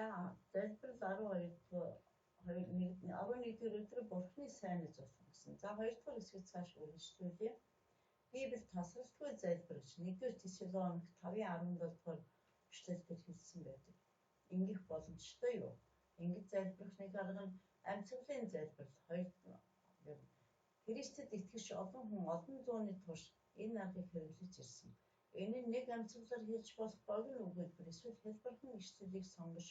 За залбирал 11-р өдөр Бурхны сайнаж болсон гэсэн. За 2-р хэсгийг цааш үргэлжлүүлье. Библиэд тасралтгүй залбирч 1-р Тесалоник 5:17-р бичлэлээр хэлсэн байдаг. Ингэх боломжтой юу? Ингэж залбирахны арга нь амьсгалын залбирал. Христэд итгэж олон хүн олон зууны турш энэ аргыг хэрэглэж ирсэн. Энэ нь нэг амьсгалаар хэлж болох богино өгүүлбэр эсвэл хэлбэрхэн ишлэлийг сонгож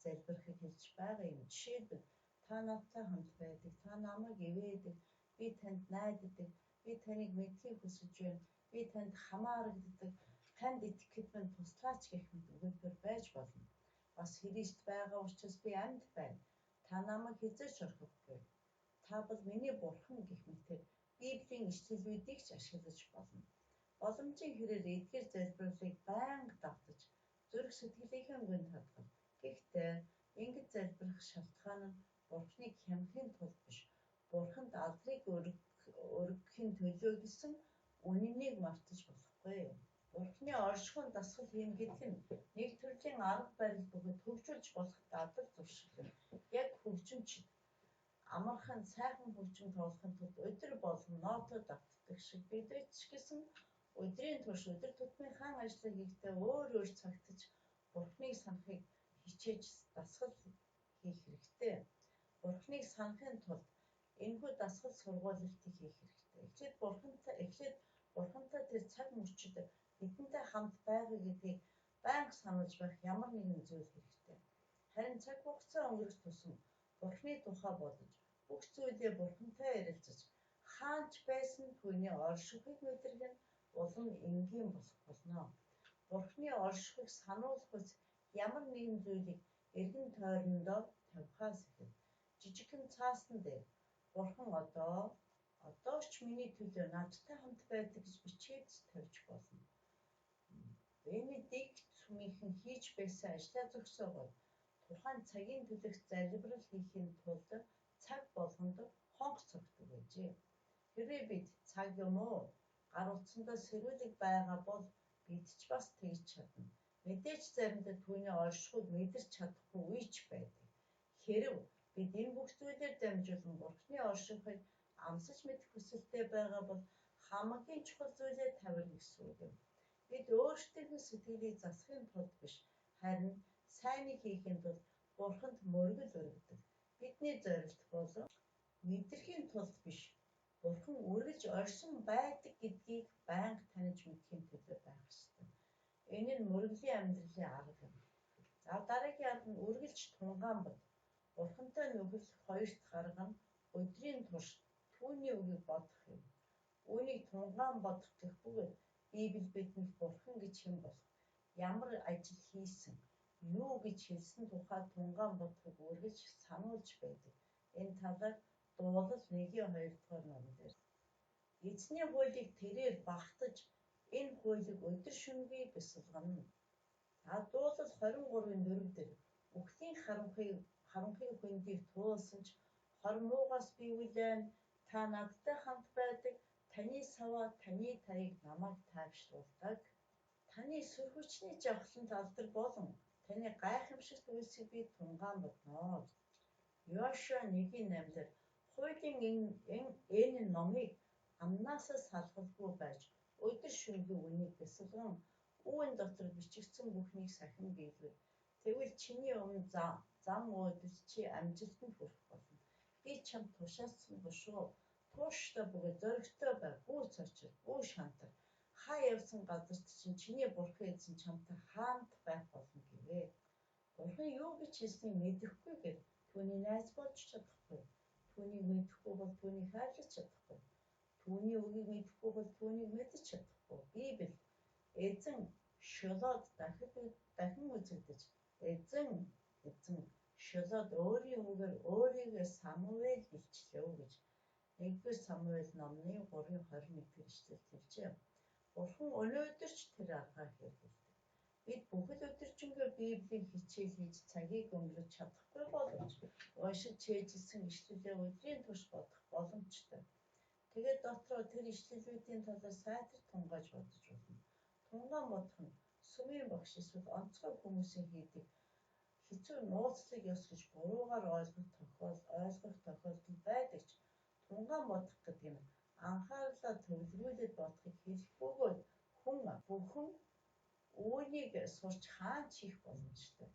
залбирахыг хэлж байгаа юм. Жишээлбэл та надтай хамт байдаг, та намайг ивээдэг, би танд найддаг, би таныг мэдхийг хүсэж байна, би танд хамаарагддаг, танд итгэхэд минь туслаач гэх мэт өгүүлбэр байж болно. Бас Христ байгаа учраас би амьд байна. Та намайг хизээч орхихгүй. Та бол миний бурхан гэх мэтээр Библийн ишлэлүүдийг ч ашиглаж болно. Боломжийн хэрээр эдгээр залбирлыг байнга давтаж зүрх сэтгэлийнхэн гүн хадгал. Гэхдээ ингэж залбирах шалтгаан нь Бурхныг хямрахын тулд биш, Бурханд алдрыг өргөхийн төлөө гэсэн үнэнийг мартаж болохгүй. Бурхны оршихуйн дасгал хийн гэдэг нь нэг төрлийн арга барил бөгөөд хөгжүүлж болох дадлаг зуршил. Яг хөгжимчд амархан сайхан хөгжим тоглохын тулд өдөр болгон нотоо давтдаг шиг бид ч гэсэн өдрийн турш өдөр тутмын хаан ажлыг хийхдээ өөр цагтж Бурхныг санахыг хичээж дасгал хийх хэрэгтэй. Бурхныг санахын тулд энэхүү дасгал сургуулилтыг хийх хэрэгтэй. Эхлээд Бурхантай тэр цаг мөчид бидэнтэй хамт байгаа гэдгийг байнга сануулж байх ямар нэгэн зүйл хэрэгтэй. Харин цаг хугацаа өнгөрөх тусам Бурхны тухай бодож, бүх зүйлээ Бурхантай ярилцаж, хаанч байсан түүний оршихуйг мэдрэх нь улам энгийн болох болно. Бурхны оршихуйг сануулахуйц ямар нэгэн зүйлийг эргэн тойрондоо тавихаас эхэлнэ. Жижигхэн цаасан дээр Бурхан одоо ч миний төлөө надтай хамт байдаг гэж бичээд тавьж болно. Бенедикт сүмийнхэн хийж байсан ажлаа зогсоогоод тухайн цагийн төлөх залбирал хийхийн тулд цаг болгонд хонх цогтөг байжээ. Хэрвээ бид цаг юм уу гар утсандаа сэрүүлэг байгаа бол бид ч бас тэгж чадна. Мэдээж заримдаа түүний оршихуйг мэдэрч чадахгүй үе ч байдаг. Хэрв бид энэ бүх зүйлээр дамжуулан Бурхны оршихуйг амсаж мэдэх хүсэлтэй байгаа бол хамгийн чухал зүйлээ тавина гэсэн үг юм. Бид өөрсдийнхөө сэтгэлийг засахын тулд биш, харин сайныг хийхин тулд Бурханд мөргөл өргөдөг. Бидний зорилт бол мэдрэхийн тулд биш, Бурхан үргэлж оршин байдаг гэдгийг байнга таньж мэдхийн төлөө байх ёстой. Энэ нь мөргөлийн амьдралын арга юм. За дараагийн арга нь үргэлж тунгаан бод. Бурхантай нүгэлэх хоёр дахь арга нь өдрийн турш түүний үгийг бодох юм. Үүнийг тунгаан бодох гэх бөгөөд Библи бидэнд Бурхан гэж хэн болох, ямар ажил хийсэн, юу гэж хэлсэн тухай тунгаан бодохыг үргэлж сануулж байдаг. Энэ талаар Дуулал 1:2 номон дээр. Эзний хуулийг тэрээр багтаж, энэ хуулийг өдөр шөнөгүй бясалгана. Дуулал 23:4 дээр үхлийн харанхуй хөндийг туулсан ч хор муугаас би үлээн, та надтай хамт байдаг, таны саваа, таны таяг намайг тайвшруулдаг. Таны сүр хүчний жавхлант алдар болон таны гайхамшигт үйлсийг би тунгаан бодноо. Йошуа 1:8 хуулийн энэ номыг амнаасаа салгалгүй байж өдөр шөнөгүй үнийг бясалган үүн дотор бичигдсэн бүхнийг сахин биелүүл. Тэгвэл чиний өмнө зам өөдөж чи амжилтанд хүрэх болно. Би чамд тушаалсан бушуу, тууштай бөгөөд зоригтой бай, гүйц очил, бүү шантар. Хаа явсан газарт чинь чиний бурхан эзэн чамтай хаант байх болно гэвээ. Бурхан юу гэж хэлснийг мэдэхгүйгээр түүний найз болж чадахгүй. Түүнийг мэдэхгүй бол түүнийг хайрлаж чадахгүй. Түүний үгийг мэдэхгүй бол түүнийг мэдэж чадахгүй. Библи эзэн Шолоод дахин үзэгдэж, эзэн Шолоод өөрийн үгээр өөрийгөө Самуэль илчлэв гэж 1-р Самуэль номны 3:21 эшлэлд хэлжээ. Бурхан өнөөдөр ч тэр аргаар хэрэгэлдэг. Бид бүхэл өдөржингөө Библийн хичээл хийж цагийг өнгөрөөж чадахгүй боловч уншиж чэйжилсэн ишлэлээ өдрийн турш бодох боломжтой. Тэгээд дотроо тэр ишлэлүүдийн талаар сайтар тунгааж бодож болно. Тунгаан бодох нь сүмийн багш эсвэл онцгой хүмүүсийн хэцүү нууцлыг ёс гэж буруугаар ойлгох тохиолдол байдаг ч тунгаан бодох гэдэг нь анхаарлаа төвлөрүүлээд бодохыг хэлэх бөгөөд хүн бүхэн үүнийг сурч хаанч хийх боломжтой.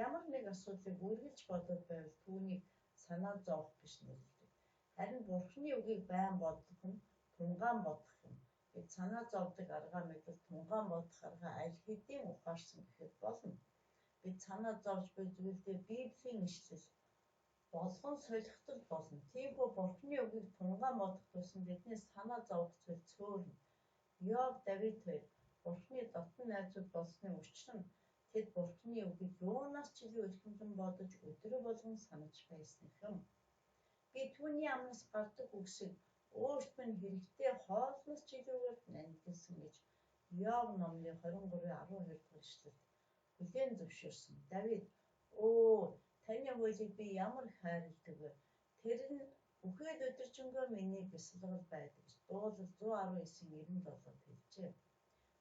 Ямар нэг асуудлыг үргэлж бодоод байвал түүнийг санаа зовох гэж нэрлэдэг. Харин Бурхны үгийг байн бодох нь тунгаан бодох юм. Бид санаа зовдөг аргаа мэдвэл тунгаан бодох аргаа аль хэдийн ухаарсан гэхэд болно. Бид санаа зовж буй зүйлдээ Библийн ишлэл болгон солихдол болно. Тиймээс Бурхны үгийг тунгаан бодох тусам бидний санаа зовох зүйл цөөрнө. Йов, Давид хоёр Бурхны дотн найзууд болсны учир нь тэд Бурхны үгийг юунаас ч илүү эрхэмлэн бодож өдрө болгон санаж байсан юм. Би түүний амнаас гардаг үгсийг өөрт минь хэрэгтэй хоолноос ч илүүгээр нандинсан гэж Йов номны 23:12 дахь эшлэлд хүлээн зөвшөөрсөн. Давид таны хуулийг би ямар хайрладаг вэ? Тэр нь бүхэл өдөржингөө миний бясалгал байдаг гэж Дуулал 119:97-д хэлжээ.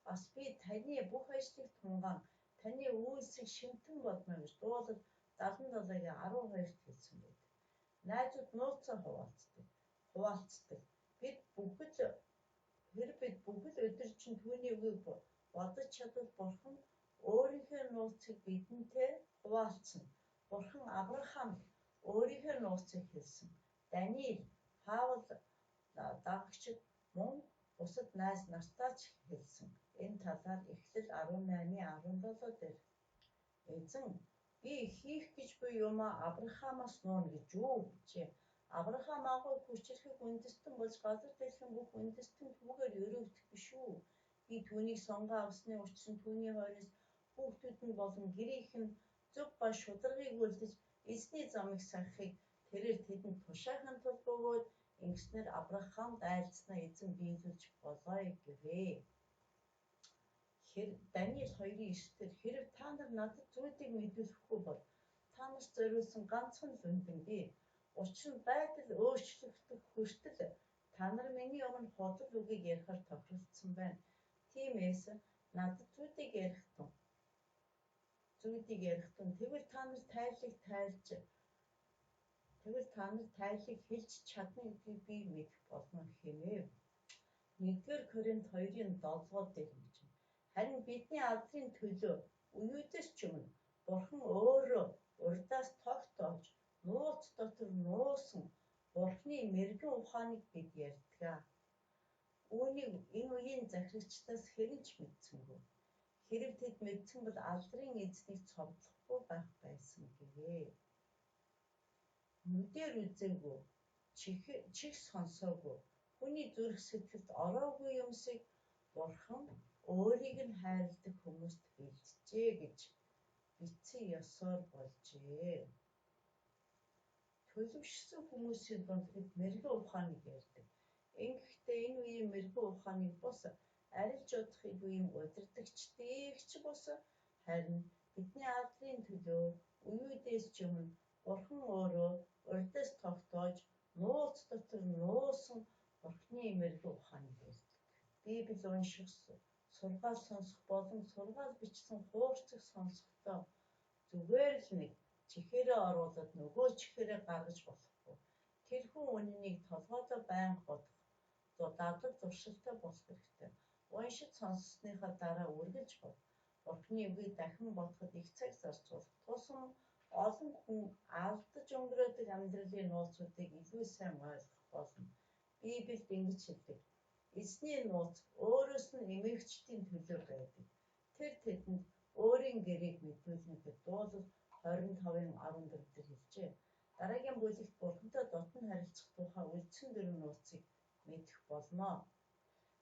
Бас би таны бүх ажлыг тунгаан, таны үйлсийг шимтэн бодно гэж Дуулал 77:12-д хэлсэн байдаг. Найзууд нууцаар хуваалцдаг. Бид бүхэл өдөржин түүний үгийг бодож чадвал Бурхан өөрийнхөө нууцыг бидэнтэй хуваалцсан. Бурхан Авраамд өөрийнхөө нууцыг хэлсэн. Даниил, Паул дагагчид мөн бусад найз нартаа ч хэлсэн. Энэ талаар Эхлэл 18:17 дээр эзэн би хийх гэж буй юмаа Авраамаас нууна гэж юу гэжээ. Авраам агуу хүчрхэг үндэстэн болж газар дэлхийн бүх үндэстэн түүгээр өрөөгдөх биш үү? Би түүнийг сонгоо авсны учир нь түүний хойноос хүүхдүүд нь болон гэрийнх нь зөв ба шударгыг үлдэж эзний замыг сахихыг тэрээр тэдэнд тушаахын тулд бөгөөд ингэснээр Авраамд айлдснаа эзэн биелүүлж болоё гэвээ. Даниил 2:9-дэр хэрв та нар надад зүйдийг мэдүүлэхгүй бол та нарт зориулсан ганцхан лүндэн би. Учир нь байдал өөрчлөгдөх хүртэл та нар миний өмнө худал үгийг ярихаар тохиролцсон байна. Тиймээс надад зүйдийг ярих тун. Тэгвэл та нар тайллыг хэлж чадна гэдгийг би мэдэх болно хэмэв. 1-р Коринт 2:7 дээр хэлжээ. Харин бидний алдрын төлөө үеүдээс ч өмнө Бурхан өөрөө урдаас тогтоож нууц дотор нуусан Бурханы мэргэн ухааныг бид ярьдаг. Үүнийг энэ үеийн захирагчдаас хэн ч мэдсэнгүй. Хэрв тэд мэдсэн бол алдрын эзнийг цовдлохгүй байх байсан гэвээ. Нүдээр үзээгүй, чих сонсоогүй, хүний зүрх сэтгэлд ороогүй юмсыг Бурхан өөрийг нь хайрладаг хүмүүст бэлджээ гэж бичсэн ёсоор болжээ. Төлөвшсөн хүмүүсийн дунд бид мэргэн ухааныг ярьдаг. Ингэхдээ энэ үеийн мэргэн ухааныг бус арилж удах үеийн удирдагчдыг ч бус харин бидний алдрын төлөө үеүдээс ч өмнө Бурхан өөрөө урдаас тогтоож нууц дотор нуусан Бурханы мэргэн ухааныг ярьдаг. Библи унших, сургаал сонсох болон сургаал бичсэн хуурцаг сонсохдоо зүгээр л нэг чихээрээ оруулаад нөгөө чихээрээ гаргаж болохгүй. Тэрхүү үннийг толгойдоо байнга бодох, дадлаг зуршилтай болох хэрэгтэй. Уншиж сонссныхаа дараа үргэлж бод. Бурханы үгийг дахин бодоход их цаг зарцуулах тусам олон хүн алдаж өнгөрөөдөг амьдралын нууцуудыг илүү сайн ойлгох болно. Библиэд ингэж хэлдэг. Эзний нууц өөрөөс нь эмээгчдийн төлөө байдаг. Тэр тэдэнд өөрийн гэрээг мэдүүлнэ гэж Дуулал 25:14 дээр хэлжээ. Дараагийн бүлэгт Бурхантай дотн харилцах тухай үлдсэн 4 нууцыг мэдэх болно.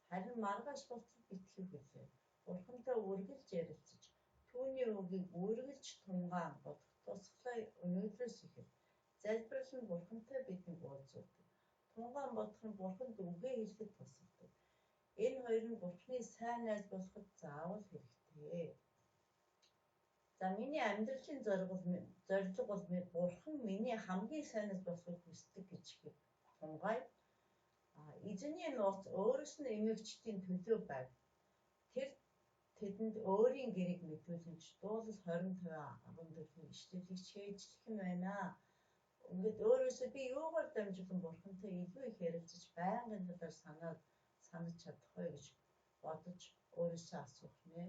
Харин маргааш болтол битгий хүлээ. Бурхантай үргэлж ярилцаж, түүний үгийг үргэлж тунгаан бодох тусгалаа өнөөдрөөс ихэл. Залбирал нь Бурхантай биднийг уулзуулдаг. Тунгаан бодох нь Бурханд үгээ хэлэхэд тусалдаг. Энэ хоёр нь Бурханы сайн найз болоход заавал хэрэгтэй. За миний амьдралын зорилго бол Бурхан миний хамгийн сайн найз болохыг хүсдэг гэж тунгаая. Эзний нууц өөрөөс нь эмээгчдийн төлөө байв. тэдэнд өөрийн гэрээг мэдүүлэмж дуулал 25-14 ишлэлийг чийжлэх нь байна. Ингээд өөрөөсөө би юугаар дамжуулан бурхантай илүү их ярилцаж байнгын талаар санаж чадах вэ гэж бодож өөрөөсөө асуух нэ.